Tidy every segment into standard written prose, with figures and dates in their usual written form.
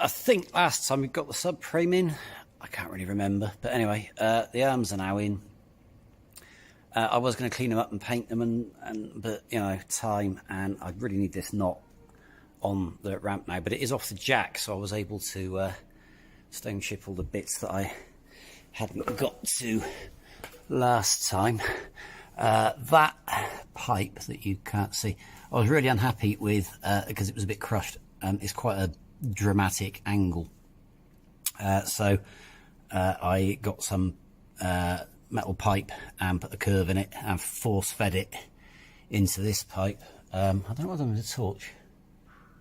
I think last time we got the subframe in, I can't really remember, but anyway, the arms are now in. I was going to clean them up and paint them, but you know, time, and I really need this knot on the ramp now. But it is off the jack, so I was able to stone chip all the bits that I hadn't got to last time. That pipe that you can't see, I was really unhappy with because it was a bit crushed. It's quite a dramatic angle, so I got some metal pipe and put a curve in it and force fed it into this pipe. I don't know whether I'm with a torch.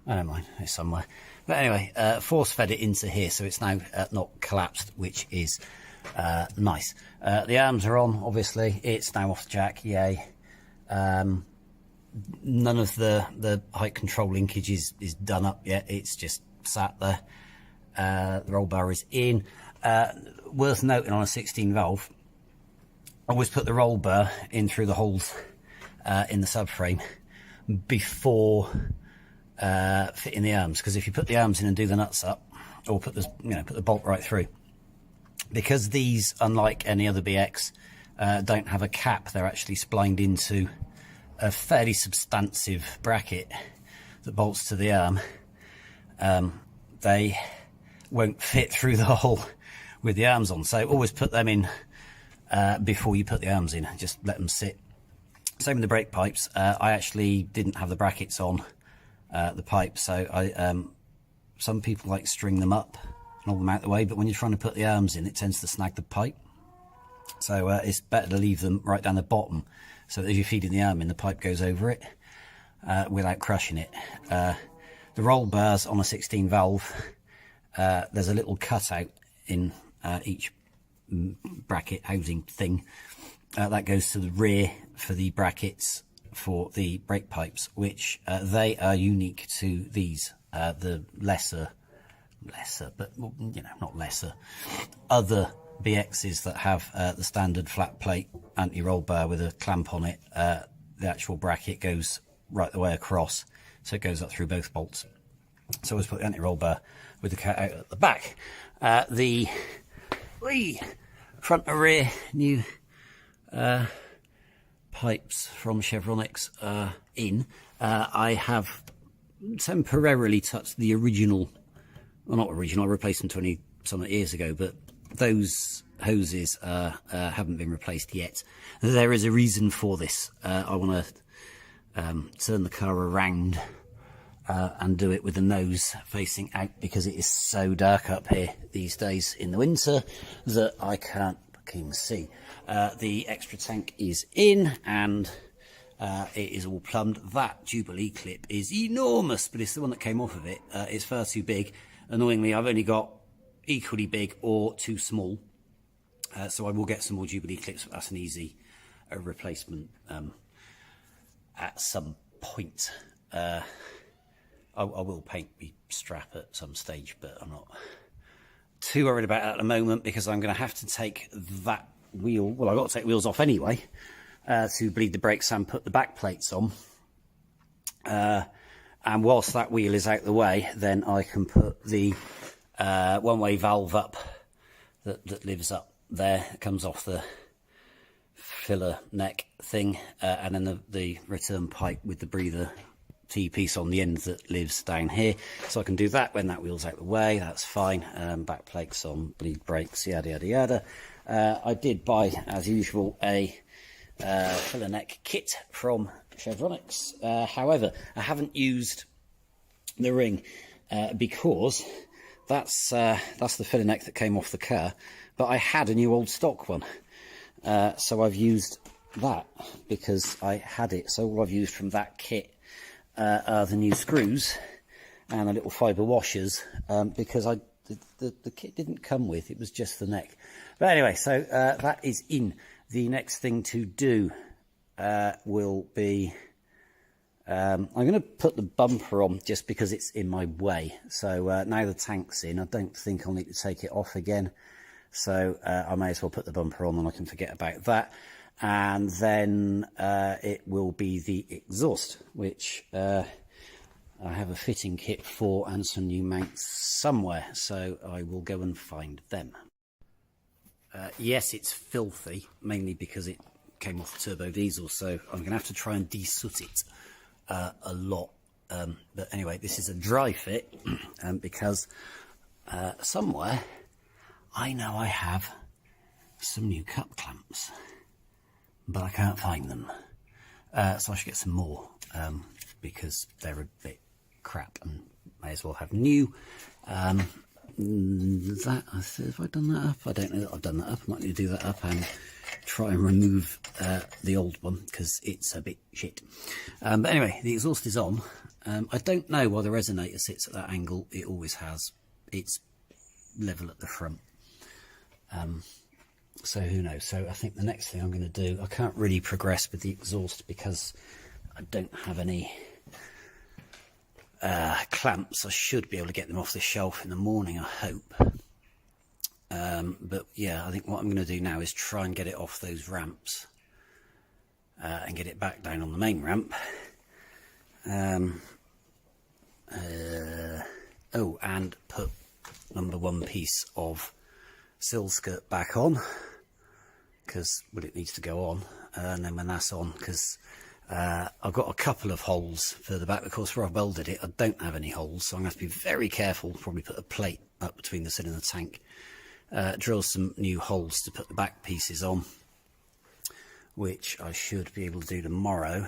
I don't mind, it's somewhere. But anyway, force fed it into here, so it's now not collapsed, which is nice. The arms are on, obviously. It's now off the jack, yay. None of the height control linkage is done up yet. It's just sat there. The roll bar is in. Worth noting, on a 16 valve, I always put the roll bar in through the holes in the subframe before fitting the arms, because if you put the arms in and do the nuts up, or put the bolt right through, because these, unlike any other BX, don't have a cap, they're actually splined into a fairly substantive bracket that bolts to the arm. They won't fit through the hole with the arms on, so always put them in before you put the arms in. Just let them sit. Same with the brake pipes. I actually didn't have the brackets on the pipe, so some people like string them up and all them out the way, but when you're trying to put the arms in, it tends to snag the pipe, so it's better to leave them right down the bottom, so that as you're feeding the arm in, the pipe goes over it without crushing it. The roll bars on a 16 valve, there's a little cutout in each bracket housing thing that goes to the rear for the brackets for the brake pipes, which they are unique to these. The lesser, but you know, not lesser, other BXs that have the standard flat plate anti-roll bar with a clamp on it, the actual bracket goes right the way across, so it goes up through both bolts. So always put the anti-roll bar with the cutout at the back. The front and rear new pipes from Chevronix are in. I have temporarily touched the original, well, not original, I replaced them 20 some years ago, but those hoses haven't been replaced yet. There is a reason for this. I want to turn the car around and do it with the nose facing out, because it is so dark up here these days in the winter that I can't fucking see. The extra tank is in, and it is all plumbed. That Jubilee clip is enormous, but it's the one that came off of it. It's far too big. Annoyingly, I've only got equally big or too small, so I will get some more Jubilee clips, but that's an easy replacement at some point. I will paint the strap at some stage, but I'm not too worried about it at the moment, because I'm going to have to take that wheel, well, I've got to take wheels off anyway, to bleed the brakes and put the back plates on. And whilst that wheel is out the way, then I can put the one-way valve up that lives up there. It comes off the filler neck thing, and then the return pipe with the breather T-piece on the end that lives down here. So I can do that when that wheel's out the way, that's fine. Back plates on, bleed brakes, yada yada yada. I did buy, as usual, a filler neck kit from Chevronix. However, I haven't used the ring because that's the filler neck that came off the car, but I had a new old stock one. So I've used that because I had it. So all I've used from that kit are the new screws and the little fibre washers, because the kit didn't come with, it was just the neck. But anyway, so that is in. The next thing to do will be, I'm going to put the bumper on just because it's in my way. So now the tank's in, I don't think I'll need to take it off again. So I may as well put the bumper on and I can forget about that. And then it will be the exhaust, which I have a fitting kit for and some new mounts somewhere, so I will go and find them. Yes, it's filthy, mainly because it came off the turbo diesel, so I'm going to have to try and de-soot it a lot. But anyway, this is a dry fit because somewhere I know I have some new cup clamps, but I can't find them. So I should get some more because they're a bit crap and may as well have new. Have I done that up? I don't know that I've done that up. I'm not going to do that up and try and remove the old one because it's a bit shit. But anyway, the exhaust is on. I don't know why the resonator sits at that angle. It always has. It's level at the front. So who knows? So I think the next thing I'm going to do, I can't really progress with the exhaust because I don't have any clamps. I should be able to get them off the shelf in the morning, I hope. But yeah, I think what I'm going to do now is try and get it off those ramps and get it back down on the main ramp. Oh, and put number one piece of sill skirt back on because it needs to go on, and then when that's on, because I've got a couple of holes further back. Of course, where I've welded it, I don't have any holes, so I'm going to have to be very careful. Probably put a plate up between the cylinder and the tank, drill some new holes to put the back pieces on, which I should be able to do tomorrow.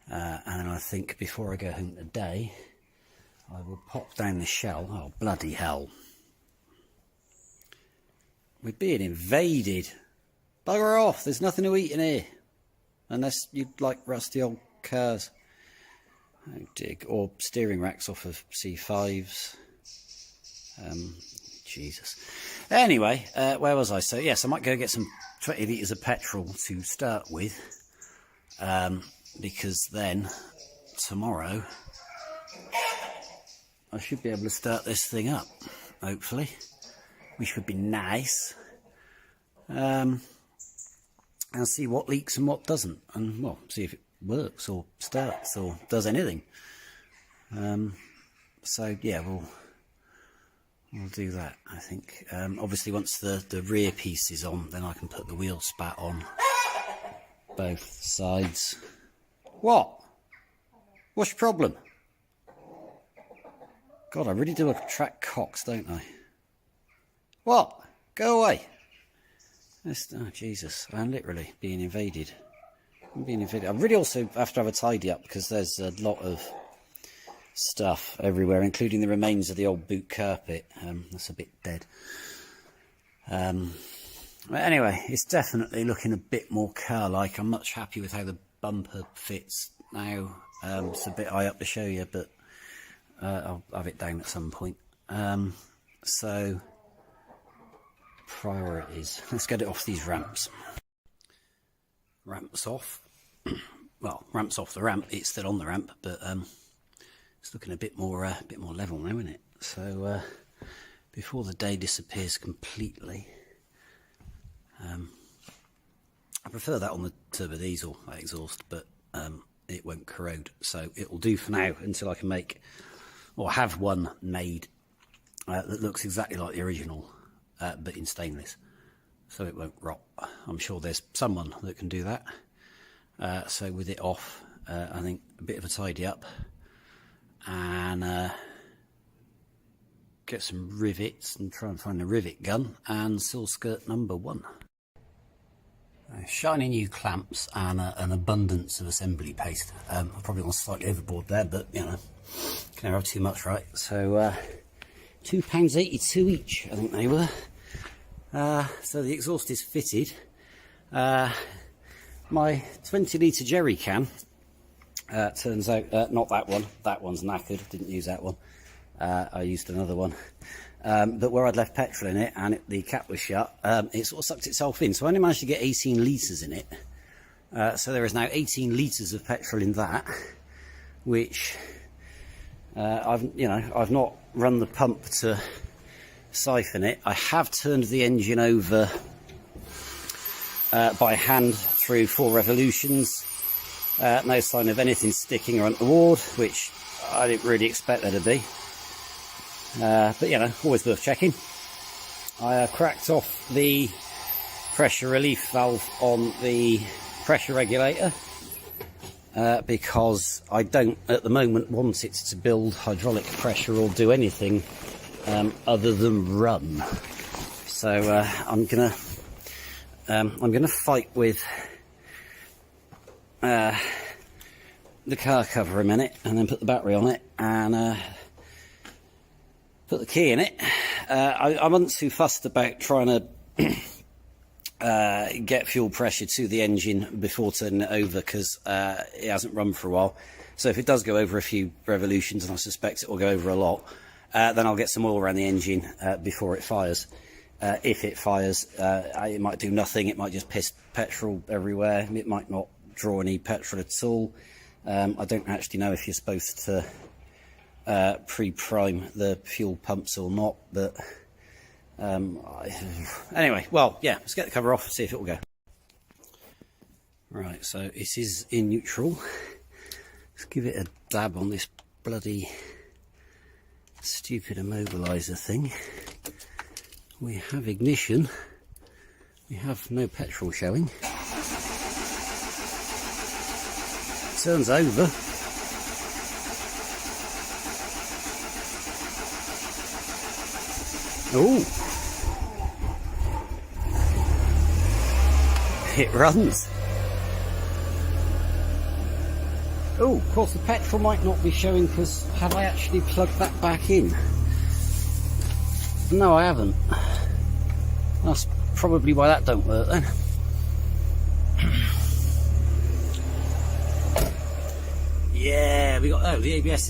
And I think before I go home today, I will pop down the shell. Oh, bloody hell. We're being invaded. Bugger off, there's nothing to eat in here. Unless you'd like rusty old cars. Oh, dig. Or steering racks off of C5s. Jesus. Anyway, where was I? So, yes, I might go get some 20 litres of petrol to start with. Because then, tomorrow, I should be able to start this thing up. Hopefully. Which would be nice. And see what leaks and what doesn't, and well, see if it works or starts or does anything. So yeah, we'll do that, I think. Obviously, once the rear piece is on, then I can put the wheel spat on both sides. What? What's your problem? God, I really do attract cocks, don't I? What? Go away. Oh, Jesus, I'm literally being invaded. I'm being invaded. I really also have to have a tidy up because there's a lot of stuff everywhere, including the remains of the old boot carpet. That's a bit dead. But anyway, it's definitely looking a bit more car-like. I'm much happy with how the bumper fits now. It's a bit high up to show you, but I'll have it down at some point. So... priorities. Let's get it off these ramps. Ramps off. Well, ramps off the ramp. It's still on the ramp, but it's looking a bit more level now, isn't it? So before the day disappears completely, I prefer that on the turbo diesel, that exhaust, but it won't corrode, so it will do for now until I can make or have one made that looks exactly like the original. But in stainless, so it won't rot. I'm sure there's someone that can do that. So with it off, I think a bit of a tidy up and get some rivets and try and find a rivet gun and sill skirt number one. Shiny new clamps and an abundance of assembly paste. I probably went slightly overboard there, but you know, can never have too much, right? So £2.82 each, I think they were. So the exhaust is fitted. My 20 litre jerry can, turns out, not that one, that one's knackered, didn't use that one. I used another one. But where I'd left petrol in it and the cap was shut, it sort of sucked itself in. So I only managed to get 18 litres in it. So there is now 18 litres of petrol in that, which I've not run the pump to siphon it. I have turned the engine over by hand through 4 revolutions. No sign of anything sticking or untoward, which I didn't really expect there to be. But you know, always worth checking. I cracked off the pressure relief valve on the pressure regulator because I don't at the moment want it to build hydraulic pressure or do anything other than run. So I'm gonna fight with the car cover a minute and then put the battery on it and put the key in it. I wasn't too fussed about trying to get fuel pressure to the engine before turning it over because it hasn't run for a while. So if it does go over a few revolutions, and I suspect it will go over a lot, then I'll get some oil around the engine before it fires. If it fires, it might do nothing. It might just piss petrol everywhere. It might not draw any petrol at all. I don't actually know if you're supposed to pre-prime the fuel pumps or not, but anyway, well, yeah, let's get the cover off and see if it will go. Right, so it is in neutral. Let's give it a dab on this bloody stupid immobiliser thing. We have ignition. We have no petrol showing. Turns over. Oh, it runs. Oh, of course the petrol might not be showing because have I actually plugged that back in? No, I haven't. That's probably why that don't work then. Yeah, we got, oh, the ABS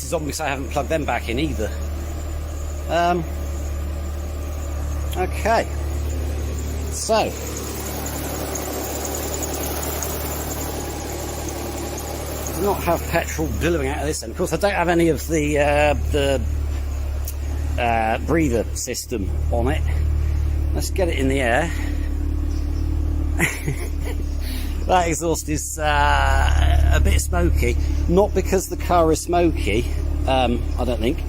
is on because I haven't plugged them back in either. Okay, so do not have petrol billowing out of this end. Of course, I don't have any of the breather system on it. Let's get it in the air. That exhaust is a bit smoky, not because the car is smoky. I don't think.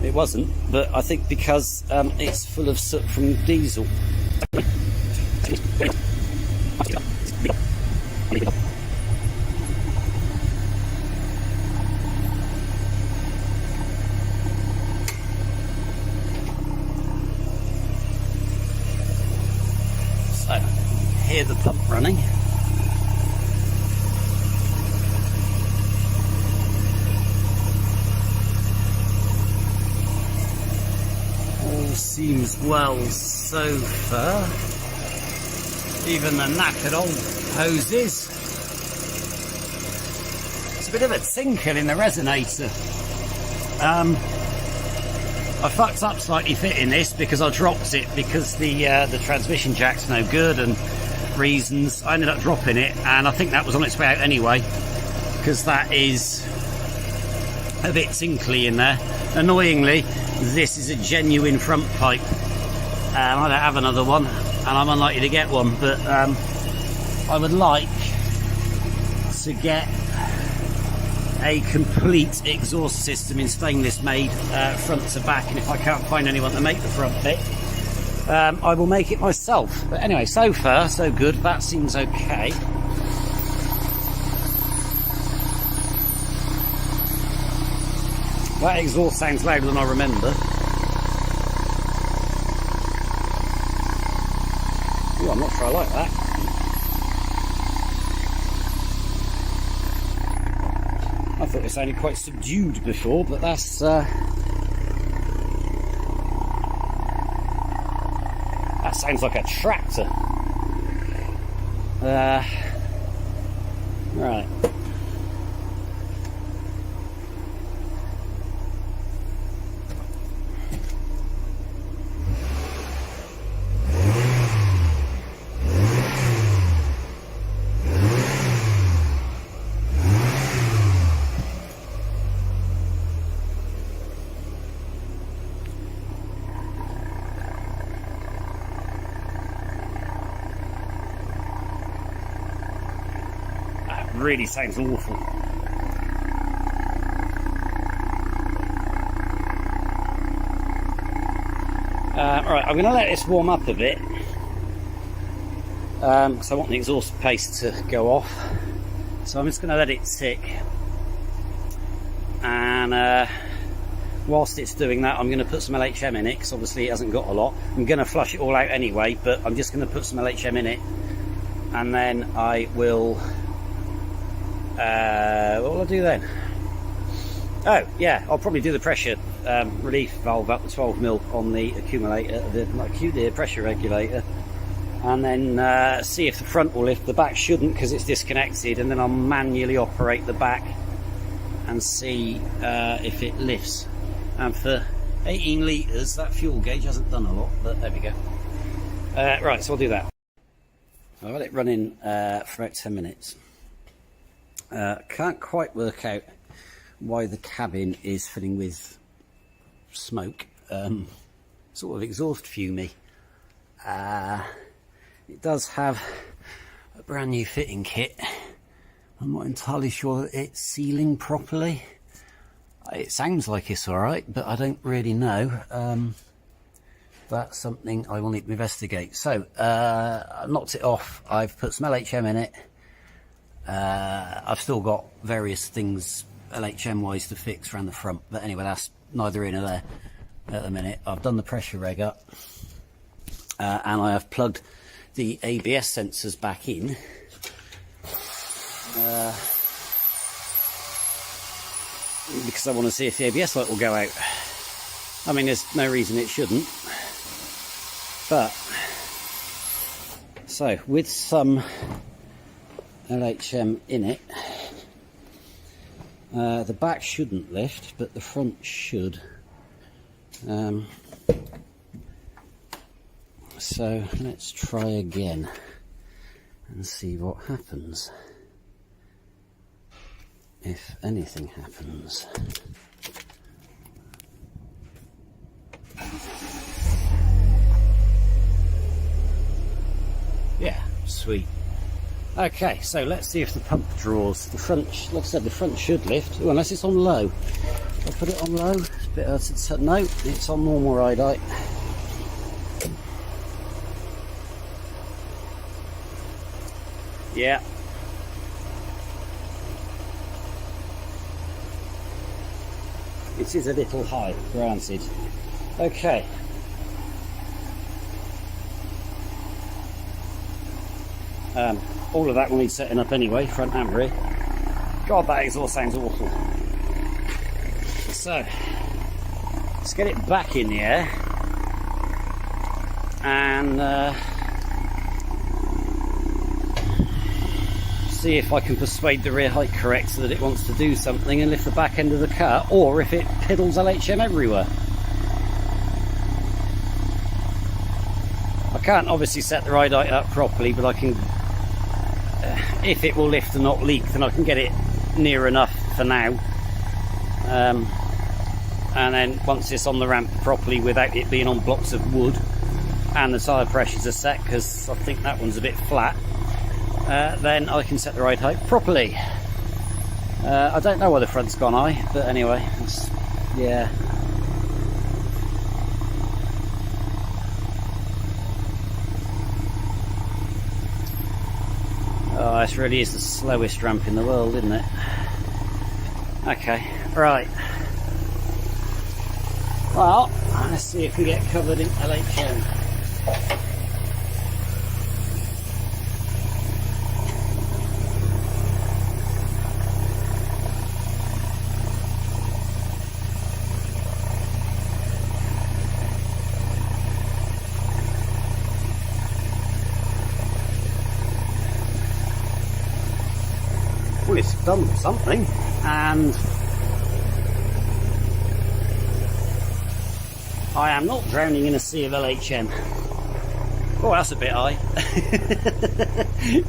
It wasn't, but I think because it's full of soot from diesel. So, hear the pump running. Seems well so far. Even the knackered old hoses. It's a bit of a tinkle in the resonator. I fucked up slightly fitting this because I dropped it because the transmission jack's no good and reasons. I ended up dropping it and I think that was on its way out anyway because that is a bit tinkly in there. Annoyingly, this is a genuine front pipe. I don't have another one, and I'm unlikely to get one, but I would like to get a complete exhaust system in stainless made front to back, and if I can't find anyone to make the front bit, I will make it myself. But anyway, so far, so good. That seems okay. That exhaust sounds louder than I remember. Ooh, I'm not sure I like that. I thought it sounded quite subdued before, but that's that sounds like a tractor. Right. Really sounds awful. Alright, I'm going to let this warm up a bit. So I want the exhaust paste to go off. So I'm just going to let it tick. And whilst it's doing that, I'm going to put some LHM in it, because obviously it hasn't got a lot. I'm going to flush it all out anyway, but I'm just going to put some LHM in it. And then I will... what will I do then? Oh, yeah, I'll probably do the pressure relief valve up to 12mm on the accumulator, the pressure regulator. And then see if the front will lift. The back shouldn't, because it's disconnected, and then I'll manually operate the back and see if it lifts. And for 18 litres, that fuel gauge hasn't done a lot, but there we go. Right, so I'll do that. I've had it running for about 10 minutes. Can't quite work out why the cabin is filling with smoke, sort of exhaust fumey. It does have a brand new fitting kit. I'm not entirely sure that it's sealing properly. It sounds like it's alright, but I don't really know. That's something I will need to investigate. So, I knocked it off. I've put some LHM in it. I've still got various things LHM wise to fix around the front, but anyway, that's neither in nor there at the minute. I've done the pressure reg up, and I have plugged the ABS sensors back in. Because I want to see if the ABS light will go out. I mean, there's no reason it shouldn't, but so with some LHM in it, the back shouldn't lift, but the front should. So let's try again and see what happens, if anything happens. Yeah, sweet. Okay, so let's see if the pump draws. The front, like I said, the front should lift, unless it's on low. I'll put it on low. It's a bit hard to no, it's on normal ride height. Yeah. It is a little high, granted. Okay. All of that will need setting up anyway, front and rear. God, that exhaust sounds awful. So, let's get it back in the air and see if I can persuade the rear height correct so that it wants to do something and lift the back end of the car, or if it piddles LHM everywhere. I can't obviously set the ride height up properly, but I can, if it will lift and not leak, then I can get it near enough for now. And then once it's on the ramp properly without it being on blocks of wood and the tyre pressures are set, because I think that one's a bit flat, then I can set the ride height properly. I don't know why the front's gone high, but anyway, yeah. Oh, this really is the slowest ramp in the world, isn't it? Okay, right. Well, let's see if we get covered in LHM. Well, it's done something, and I am not drowning in a sea of LHM. Oh, that's a bit high.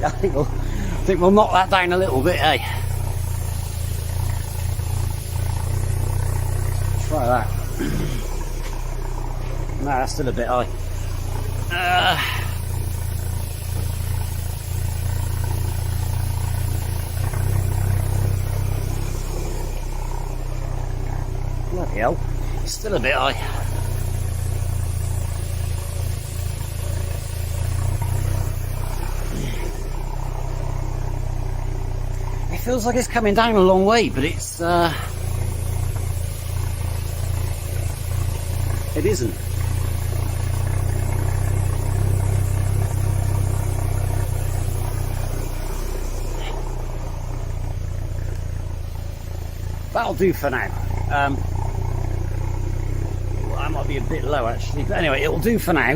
I think we'll knock that down a little bit, eh? Try that. No, that's still a bit high. Bloody hell, it's still a bit high. feels like it's coming down a long way, but it isn't. That'll do for now. Well, that might be a bit low actually, but anyway, it'll do for now.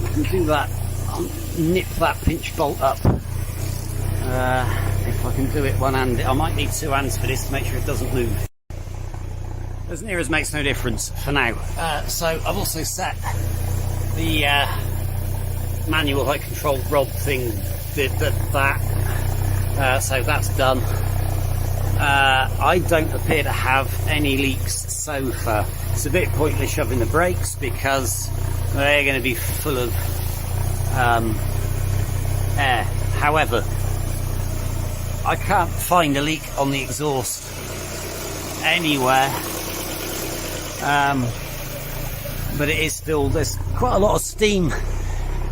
We can do that. I'll nip that pinch bolt up. If I can do it one-handed. I might need two hands for this to make sure it doesn't move. As near as makes no difference for now. So I've also set the manual height control rod thing, so that's done. I don't appear to have any leaks so far. It's a bit pointless shoving the brakes because they're going to be full of air. However, I can't find a leak on the exhaust anywhere, but it is still, there's quite a lot of steam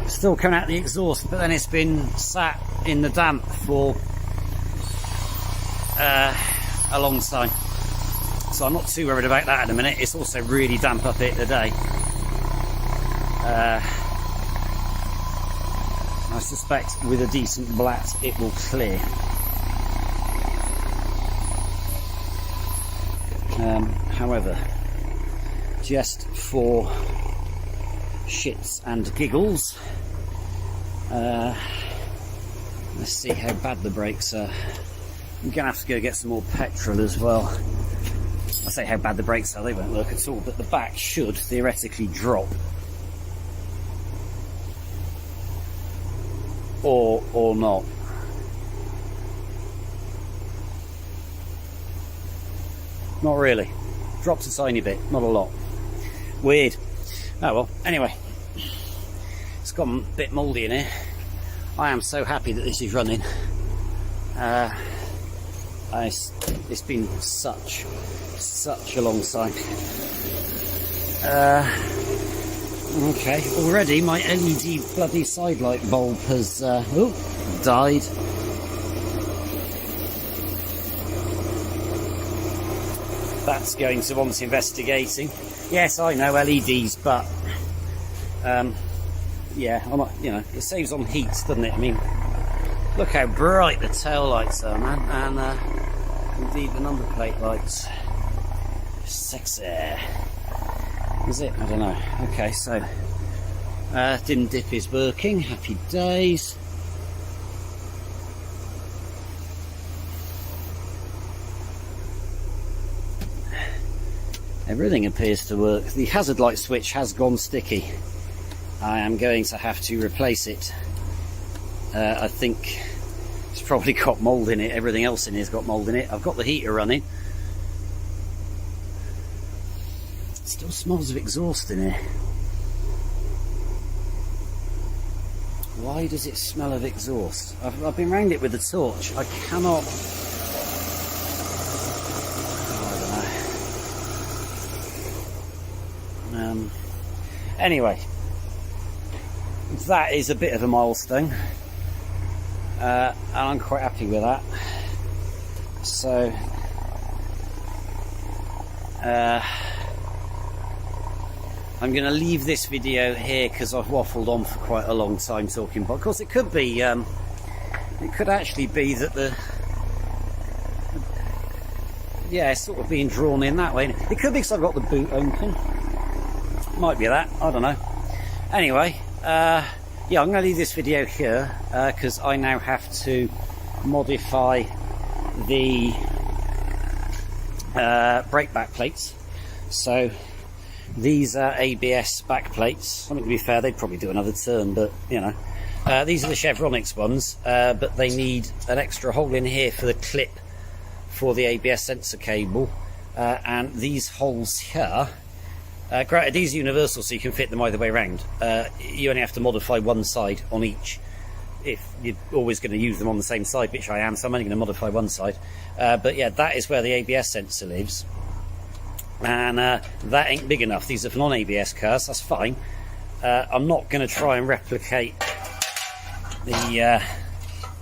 still coming out the exhaust, but then it's been sat in the damp for a long time, so I'm not too worried about that at the minute. It's also really damp up here today. I suspect with a decent blat it will clear. However, just for shits and giggles, let's see how bad the brakes are. I'm gonna have to go get some more petrol as well. I say how bad the brakes are, they won't work at all, but the back should theoretically drop. Or not. Not really. Drops a tiny bit, not a lot. Weird. Oh well, anyway. It's gotten a bit mouldy in here. I am so happy that this is running. It's been such a long time. Okay, already my LED bloody side light bulb has died. That's going to want investigating. Yes, I know LEDs, but yeah, I'm not, it saves on heat, doesn't it? I mean, look how bright the tail lights are, man, and indeed the number plate lights. Sexy. Is it? I don't know. Okay, so dim dip is working. Happy days. Everything appears to work. The hazard light switch has gone sticky. I am going to have to replace it. I think it's probably got mould in it. Everything else in here's got mould in it. I've got the heater running. It still smells of exhaust in here. Why does it smell of exhaust? I've been round it with a torch. I cannot... Anyway, that is a bit of a milestone, and I'm quite happy with that. So I'm going to leave this video here because I've waffled on for quite a long time talking. But of course, it could be, it could actually be that it's sort of being drawn in that way. It could be because I've got the boot open. Might be that, I don't know. Anyway, yeah, I'm going to leave this video here because I now have to modify the brake back plates. So these are ABS back plates. I mean, to be fair, they'd probably do another turn, but these are the Chevronics ones, but they need an extra hole in here for the clip for the ABS sensor cable, and these holes here. Granted, these are universal, so you can fit them either way around. You only have to modify one side on each if you're always going to use them on the same side, which I am, so I'm only going to modify one side. But yeah, that is where the ABS sensor lives, and that ain't big enough. These are for non-ABS cars, that's fine. I'm not going to try and replicate the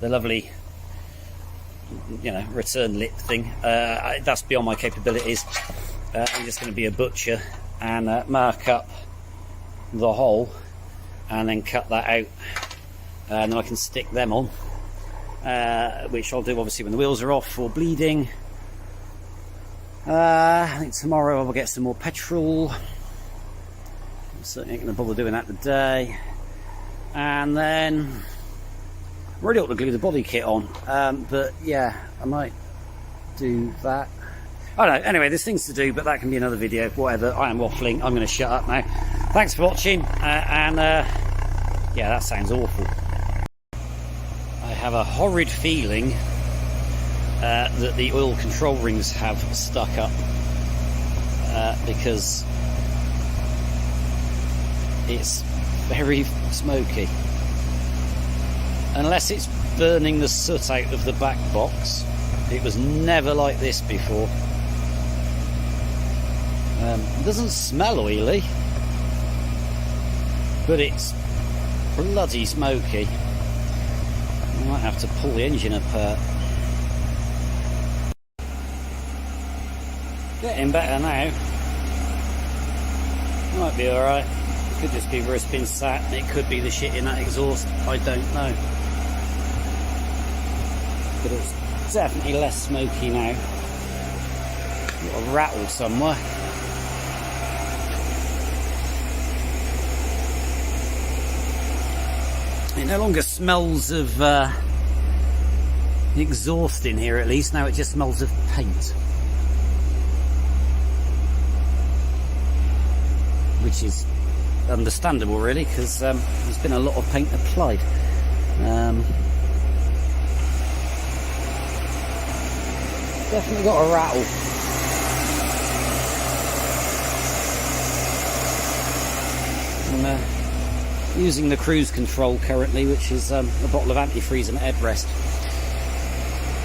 lovely return lip thing. That's beyond my capabilities. I'm just going to be a butcher and mark up the hole and then cut that out, and then I can stick them on, which I'll do obviously when the wheels are off for bleeding. I think tomorrow I will get some more petrol. I'm certainly not going to bother doing that today. And then I really ought to glue the body kit on, but yeah, I might do that. I don't know. Anyway, there's things to do, but that can be another video. Whatever. I am waffling. I'm going to shut up now. Thanks for watching, and yeah, that sounds awful. I have a horrid feeling that the oil control rings have stuck up, because it's very smoky. Unless it's burning the soot out of the back box. It was never like this before. It doesn't smell oily, but it's bloody smoky. I might have to pull the engine apart. Getting better now. Might be alright. Could just be where it's been sat, and it could be the shit in that exhaust. I don't know. But it's definitely less smoky now. Got a rattle somewhere. It no longer smells of exhaust in here, at least. Now it just smells of paint. Which is understandable, really, because there's been a lot of paint applied. Definitely got a rattle. I'm using the cruise control currently, which is a bottle of antifreeze and a headrest.